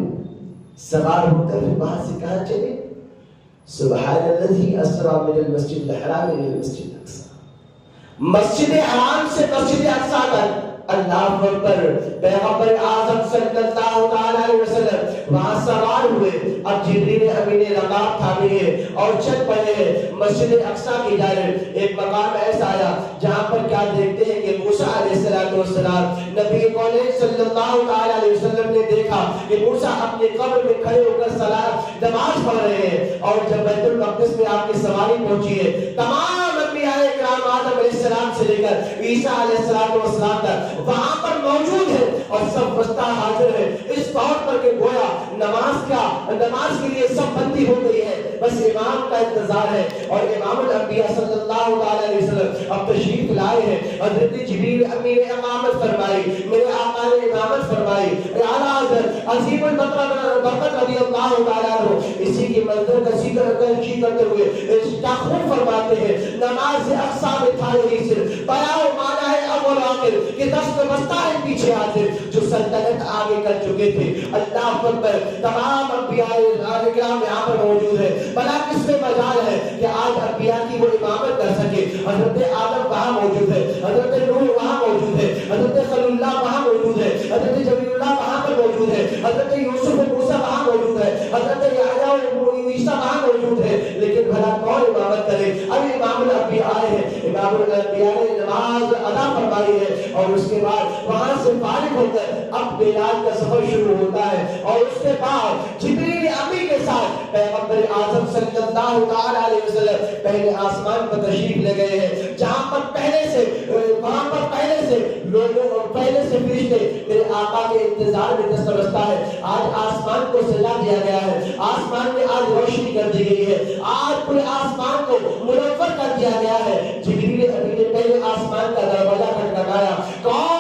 سوار ہو کر وہاں سے کہاں چلے؟ سبحان الذی اسری من المسجد الحرام الى المسجد الاقصی. مسجد حرام سے مسجد اقصی تک. اللہ اکبر. پیغمبر اعظم صلی اللہ علیہ وسلم وہاں سوار ہوئے. اب جبریل امین رکاب تھامے ہیں اور چل پڑے ہیں مسجد اقصی کی جانب. ایک مقام ایسا آیا جہاں پر کیا دیکھتے ہیں کہ موسیٰ علیہ السلام نبی کونین صلی اللہ علیہ وسلم نے دیکھا کہ موسیٰ اپنے قبر میں کھڑے ہو کر نماز پڑھ رہے ہیں. اور جب بیت المقدس میں آپ کی سواری پہنچی ہے, تمام انبیاء کرام آدم علیہ السلام سے لے کر عیسیٰ علیہ السلام تک وہاں پر موجود ہے اور سب وسطا حاضر ہے. اس طور پر کہ گویا نماز کے لیے سب بندی ہو گئی ہے, بس امام کا انتظار ہے. اور امام الانبیاء صلی اللہ علیہ وسلم اب تشریف لائے ہیں. حضرت جبریل امین نے امامت فرمائی, میرے آقا نے امامت فرمائی. اعلیٰ حضرت عظیم البرکت رضی اللہ تعالیٰ عنہ اسی کی منظر کا ذکر کرتے ہوئے کیا خوب فرماتے ہیں, نماز اقصی میں تھا یہی صرف بیاں مانا ہے اول آخر کہ دست بستہ ہے پیچھے حاضر جو سلطنت آگے کر چکے تھے. اللہ اکبر. تمام انبیاء کرام یہاں پر موجود ہیں. بلا کس میں مجال ہے کہ آج انبیاء کی وہ امامت کر سکے. حضرت آدم وہاں موجود ہے, حضرت نوح وہاں موجود ہے, حضرت خلیل اللہ وہاں موجود ہے, حضرت جبریل اللہ وہاں پر موجود ہے, حضرت یوسف و موسیٰ وہاں موجود ہے, حضرت یحییٰ و عیسیٰ وہاں موجود ہے. لیکن بھلا کون امامت کرے؟ اب امام الانبیاء آئے ہیں. امام الانبیاء نے نماز ادا فرمائی ہے اور اس کے بعد وہاں سے فارغ ہو کر اب معراج کا سفر شروع ہوتا ہے. اور اس کے بعد جبریل امین کے ساتھ پیغمبر اعظم صلی اللہ علیہ وسلم پہلے آسمان پر تشریف لے گئے ہیں, جہاں پر پہلے سے لوگوں پہلے سے فرشتے میرے آقا کے انتظار میں دست برستا ہے. آج آسمان کو سجا دیا گیا ہے, آسمان میں آج روشنی کر دی گئی ہے, آج پورے آسمان کو منور کر دیا گیا ہے. جبریل امین نے پہلے آسمان کا دروازہ کھٹکھٹایا. کون؟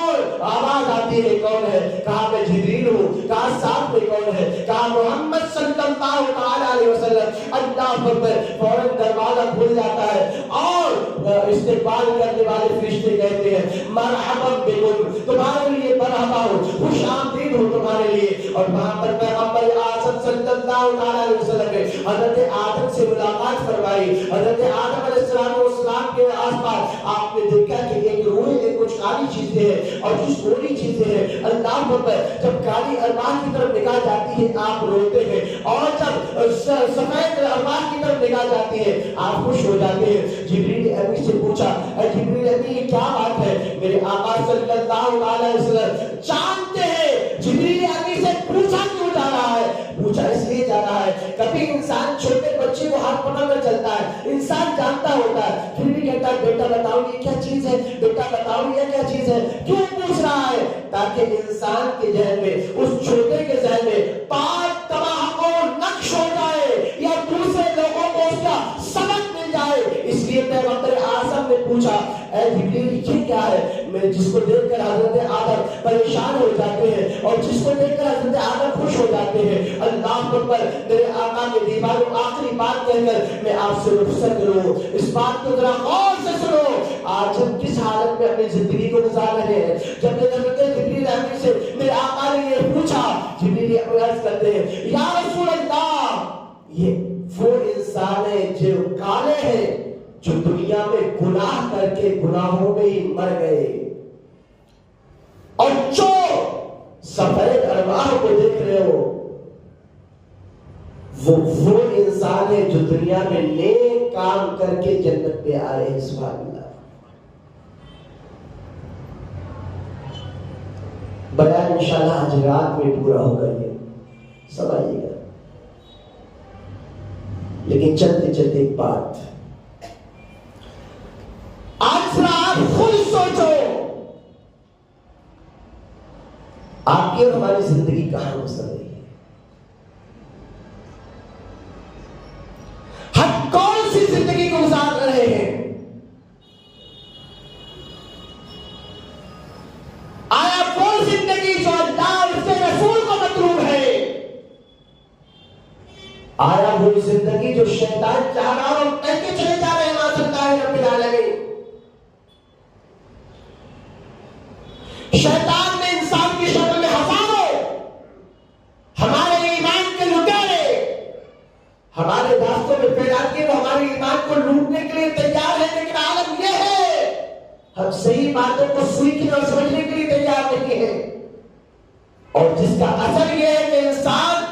آواز آتی ہے, کون ہے؟ کہا میں جبریل ہوں. کہا ساتھ میں کون ہے؟ کہا محمد صلی اللہ علیہ وسلم. اللہ اکبر. فوراً دروازہ کھل جاتا ہے اور استقبال کرنے والے فرشتے کہتے ہیں مرحبا بکم, تمہارے لیے مرحبا ہو, خوش آمدید ہو تمہارے لیے. اور وہاں پر پیغمبر اعظم صلی اللہ علیہ وسلم نے حضرت آدم سے ملاقات فرمائی. حضرت آدم علیہ السلام کے آس پاس آپ نے دیکھا کہ ایک روئے میں کچھ کالی چیزیں ہیں اور کچھ گولی چیزیں ہیں. اللہ اکبر. جب کالی ارواح کی طرف نگاہ جاتی ہے آپ روتے ہیں, اور جب سفید ارواح کی طرف نگاہ جاتی ہے آپ خوش ہو جاتے ہیں. جبریل امین سے پوچھا اے جبریل امین یہ کیا بات ہے؟ میرے آقا صلی اللہ علیہ وسلم جانتے ہیں جبریل امین سے پوچھا کیوں جا رہا ہے. پوچھا اس لیے جا رہا ہے, کبھی انسان چھوٹے بچے کو ہاتھ پکڑ کر چلتا ہے, انسان جانتا ہوتا ہے, پھر بھی کہتا ہے بیٹا بتاؤ یہ کیا چیز ہے, بیٹا بتاؤ یہ کیا چیز ہے. کیوں پوچھ رہا ہے؟ تاکہ انسان کے ذہن میں, اس چھوٹے کے ذہن میں پاک تباہ اور نقش ہو جائے یا دوسرے لوگوں کو اس کا سبق مل جائے. اس لیے پیغمبر اعظم نے پوچھا اے جبریل یہ کیا ہے؟ میں جس کو دیکھ کر حضرت آدم پریشان ہو جاتے ہیں اور جس کو دیکھ کر حضرت آدم خوش ہو جاتے ہیں. اللہ اکبر. میرے آقا کے دیواروں آخری بات کہہ کر میں آپ سے رخصت کروں. اس بات کو ذرا غور سے سنو. آج ہم کس حالت میں اپنی زندگی کو گزار رہے ہیں؟ جب میں حضرت جبریل امین سے میرے آقا نے یہ پوچھا, جبریل عرض کرتے ہیں یا رسول اللہ یہ وہ انسان ہے جو کالے ہیں, جو دنیا میں گناہ کر کے گناہوں میں ہی مر گئے, اور جو سفید ارواح کو دیکھ رہے ہو وہ انسان ہے جو دنیا میں نیک کام کر کے جنت پہ آ رہے ہیں. سبحان اللہ. بیان انشاءاللہ آج رات میں پورا ہوگا, یہ سمجھیے گا. لیکن چلتے چلتے ایک بات آج آپ خود سوچو, آپ کی اور ہماری زندگی کہاں گزر رہی ہے؟ ہم کون سی زندگی کو گزار رہے ہیں؟ آیا وہ زندگی جو اللہ اور اس کے رسول کو مطلوب ہے؟ آیا وہ زندگی جو شیطان چاہ رہا اور کہہ کے چلے جا رہے ہیں معاذ اللہ رب العالمین؟ شیطان نے انسان کی شکل میں ہزاروں ہمارے ایمان کے لٹیرے ہمارے راستوں میں پھیلا کے وہ ہمارے ایمان کو لوٹنے کے لیے تیار ہے. لیکن عالم یہ ہے ہم صحیح باتوں کو سیکھنے اور سمجھنے کے لیے تیار نہیں ہے. اور جس کا اثر یہ ہے کہ انسان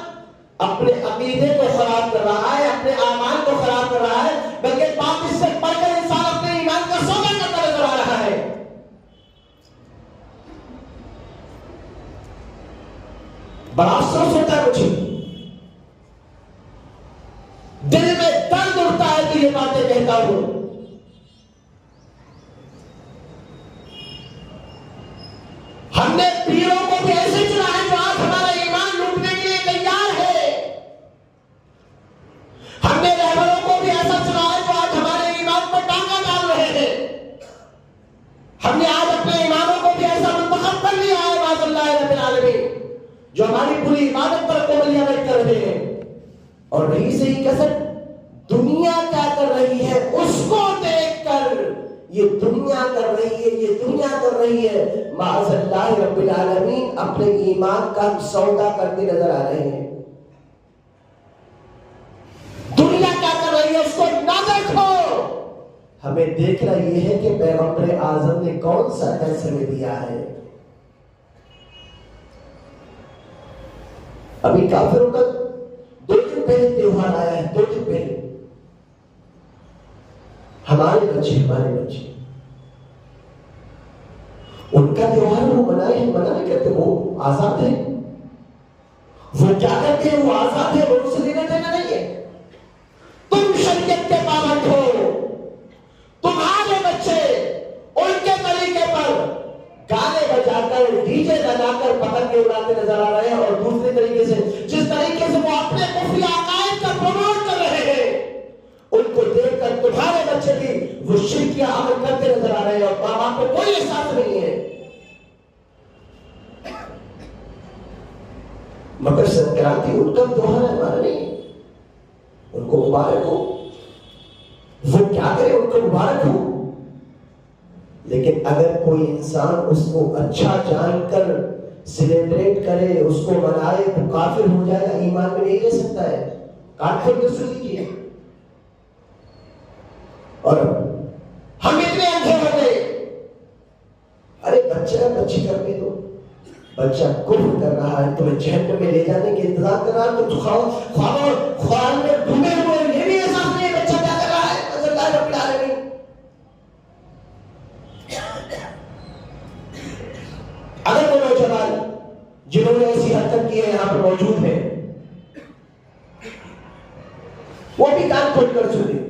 اپنے عقیدے کو خراب کر رہا ہے, اپنے اعمال کو خراب کر رہا ہے, بلکہ بات اس سے پڑھ کر انسان اپنے ایمان کا سودا کرتا نظر آ رہا ہے. بڑا افسوس ہوتا ہے مجھے, دل میں درد اٹھتا ہے تو یہ باتیں کہتا ہوں. ہم نے پیروں کو بھی ایسے چنا ہے جو آج ہمارا ایمان لوٹنے کے لیے تیار ہے. ہم نے رہبروں کو بھی ایسا چنا ہے جو آج ہمارے ایمان پر ٹانگا ڈال رہے ہیں. ہم نے آج اپنے ایمانوں کو بھی ایسا منتخب کر لیا ہے معاذ اللہ رب العالمین جو ہماری پوری عبادت پر قبولیت کر رہے ہیں. اور رہی صحیح کسر دنیا کیا کر رہی ہے اس کو دیکھ کر یہ دنیا کر رہی ہے, یہ دنیا کر رہی ہے, معاذ اللہ رب العالمین اپنے ایمان کا سودا کرتے نظر آ رہے ہیں. دنیا کیا کر رہی ہے اس کو نہ دیکھو. ہمیں دیکھنا یہ ہے کہ پیغمبر اعظم نے کون سا درس ہمیں دیا ہے. ابھی کافروں کا 2 دن پہلے تیوہار آیا ہے, 2 دن پہلے. ہمارے بچے ان کا تیوہار وہ منائے کرتے, وہ آزاد ہے, وہ کیا کرتے ہیں, وہ آزاد ہے, وہ ان سے لینا دینا نہیں ہے. تم شریعت کے پابند ہو, تمہارے بچے ان کے طریقے پر گانے پٹاخے اڑاتے نظر آ رہے ہیں، اور دوسرے طریقے سے جس طریقے سے وہ اپنے کفری عقائد کا پروموٹ کر رہے ہیں، ان کو دیکھ کر تمہارے بچے بھی وہ شرکیہ عمل کرتے نظر آ رہے ہیں، اور ماں باپ کو کوئی احساس نہیں ہے۔ مکر سنکرانتی ان کا تیوہار ہے، ہمارا نہیں، ان کو مبارک ہو، وہ کیا کرے ان کو مبارک ہو۔ لیکن اگر کوئی انسان اس کو اچھا جان کر سیلیبریٹ کرے، اس کو منائے، تو کافر ہو جائے گا، ایمان میں نہیں رہ سکتا ہے۔ کان کھول کے سن لیجیے۔ اور ہم اتنے اندھے ہو گئے، ارے بچہ بچی کرنے دو، بچہ کفر کر رہا ہے، تمہیں جہنم میں لے جانے کے انتظار کر رہا ہے، تم خواب میں ڈوبے ہوئے، یہ بھی احساس نہیں ہے بچہ کیا کر رہا ہے۔ اللہ رب العالمین اگر وہ نوجوان جنہوں نے ایسی حرکت کی ہے یہاں پر موجود ہیں، وہ بھی کان کھول کر سنیں۔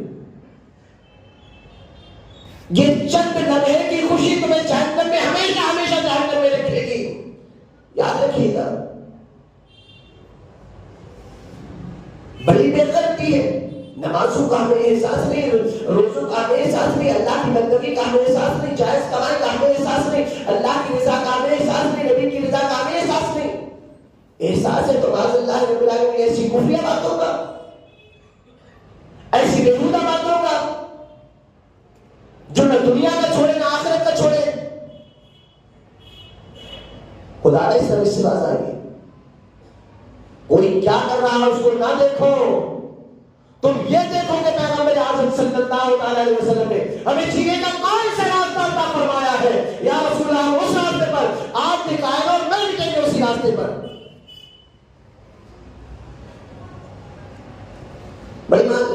یہ چند لمحے کی خوشی تمہیں جہنم میں ہمیشہ ہمیشہ جہنم میں رکھے گی، یاد رکھیے گا۔ بڑی بے غیرتی ہے، نمازوں کا ہمیں احساس نہیں، روزوں کا ہمیں احساس نہیں، اللہ کی بندگی کا ہمیں احساس نہیں، جائز کمائی کا ہمیں احساس نہیں، اللہ کی رضا کا ہمیں احساس نہیں، نبی کی رضا کا ہمیں احساس نہیں۔ احساس ہے تو معاذ اللہ رب العالمین ایسی کفریہ باتوں کا، ایسی بیہودہ باتوں کا جو نہ دنیا کا چھوڑے نہ آخرت کا چھوڑے۔ خدا نے سمجھ سے باز آئیے، کوئی کیا کر رہا ہے اس کو نہ دیکھو، تم یہ دیکھو کہ پیغمبر اعظم صلی اللہ علیہ وسلم نے ہمیں جینے کا کون سا راستہ عطا فرمایا ہے۔ یا رسول اللہ اس راستے پر آپ دکھائے گا اور میں نکلیں گے اسی راستے پر۔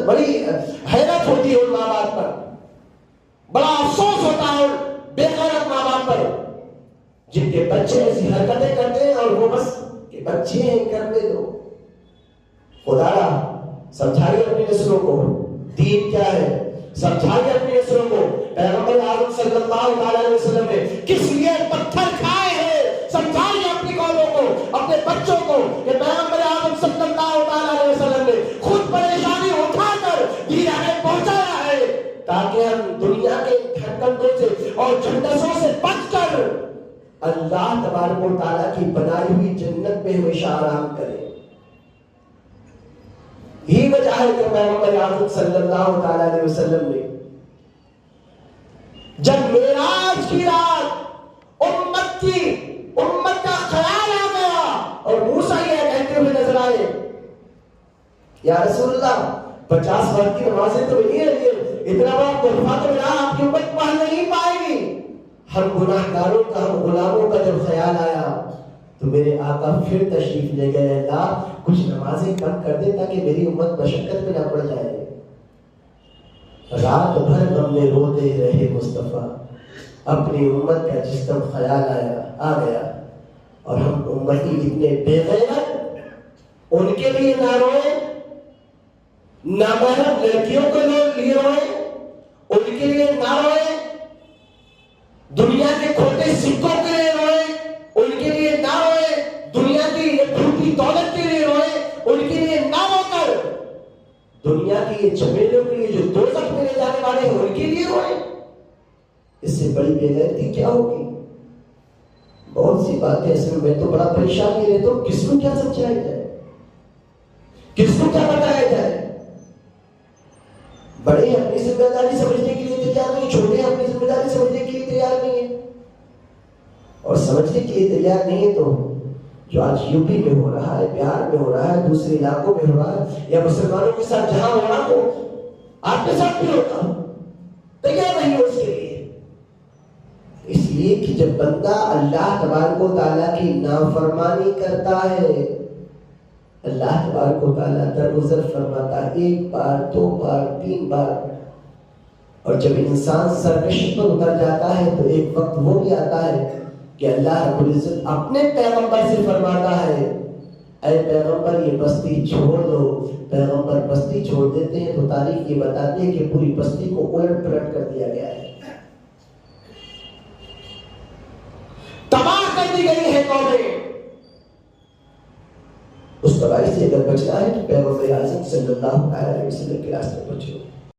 بڑی حیرت ہوتی ہے ان ماں باپ پر، بڑا افسوس ہوتا ہے بے غیرت ماں باپ پر جن کے بچے ایسی حرکتیں کرتے ہیں اور وہ بس کہ بچے ہیں کرنے دو۔ خدا سمجھائیے اپنی نسلوں کو دین کیا ہے، سمجھائیے اپنی نسلوں کو پیغمبر اعظم صلی اللہ علیہ وسلم نے کس لیے پتھر کھائے ہیں، سمجھائیے اپنی قوموں کو، اپنے بچوں کو کہ پیغمبر اعظم صلی اللہ علیہ وسلم نے خود پریشانی اٹھا کر دین ہمیں پہنچایا ہے تاکہ ہم دنیا کے گھٹندوں سے اور جھنڈسوں سے بچ کر اللہ تبارک و تعالیٰ کی بنائی ہوئی جنت میں ہمیشہ آرام کریں۔ یہی وجہ ہے کہ پیغمبر اعظم صلی اللہ علیہ وسلم نے جب معراج کی رات امت کا خیال آ گیا اور موسیٰ یہ کہتے ہوئے نظر آئے، یا رسول اللہ 50 وقت کی نمازیں تو نہیں رہی، اتنا بڑا تحفہ تو ملا، آپ کی امت پڑھ نہیں پائے گی۔ ہم گناہ گاروں کا، ہم غلاموں کا جب خیال آیا تو میرے آقا پھر تشریف لے گئے، اللہ کچھ نمازیں کم کر دے تاکہ میری امت مشقت میں نہ پڑ جائے۔ رات بھر غم میں روتے رہے مصطفیٰ، اپنی امت کا جس طرح خیال آ گیا، اور ہم امتی اتنے بے غیرت، ان کے لیے نہ روئے، نامحرم لڑکیوں کے لیے روئے، ان کے لیے نہ روئے، دنیا کے کھوٹے سکوں کے لیے روئے، ان کے لیے نہ روئے، دنیا کی جھوٹی دولت کے لیے روئے، ان کے لیے نہ رو کر دنیا کی یہ جھمیلوں کے لیے جو دوزخ میں لے جانے والے ہیں ان کے لیے روئے۔ اس سے بڑی بے غیرتی کیا ہوگی؟ بہت سی باتیں اس میں تو بڑا پریشان ہی رہتا ہوں، کس کو کیا سمجھایا جائے، کس کو کیا بتایا جائے۔ بڑے اپنی ذمہ داری سمجھنے کے لیے تیار نہیں، چھوٹے اپنی ذمہ داری سمجھنے کے لیے تیار نہیں ہے، اور سمجھنے کے لیے تیار نہیں ہے تو جو آج یو پی میں ہو رہا ہے، بہار میں ہو رہا ہے، دوسرے علاقوں میں ہو رہا ہے، یا مسلمانوں کے ساتھ جہاں ہو رہا ہو آپ کے ساتھ بھی ہوگا، تیار نہیں ہو اس کے لیے۔ اس لیے کہ جب بندہ اللہ تبارک و تعالیٰ کی نافرمانی کرتا ہے، اللہ تبارک و تعالیٰ درگزر فرماتا ہے 1 بار 2 بار 3 بار، اور جب انسان سرکشی پر اتر جاتا ہے تو ایک وقت وہ بھی آتا ہے کہ اللہ رب العزت اپنے پیغمبر سے فرماتا ہے اے پیغمبر یہ بستی چھوڑ دو۔ پیغمبر بستی چھوڑ دیتے ہیں تو تاریخ یہ بتاتی ہے کہ پوری بستی کو الٹ پلٹ کر دیا گیا ہے، تباہ کر دی گئی ہے قومیں۔ برائی سے اگر بچنا ہے تو پیغمبر اعظم صلی اللہ علیہ وسلم کے راستے پر چلو.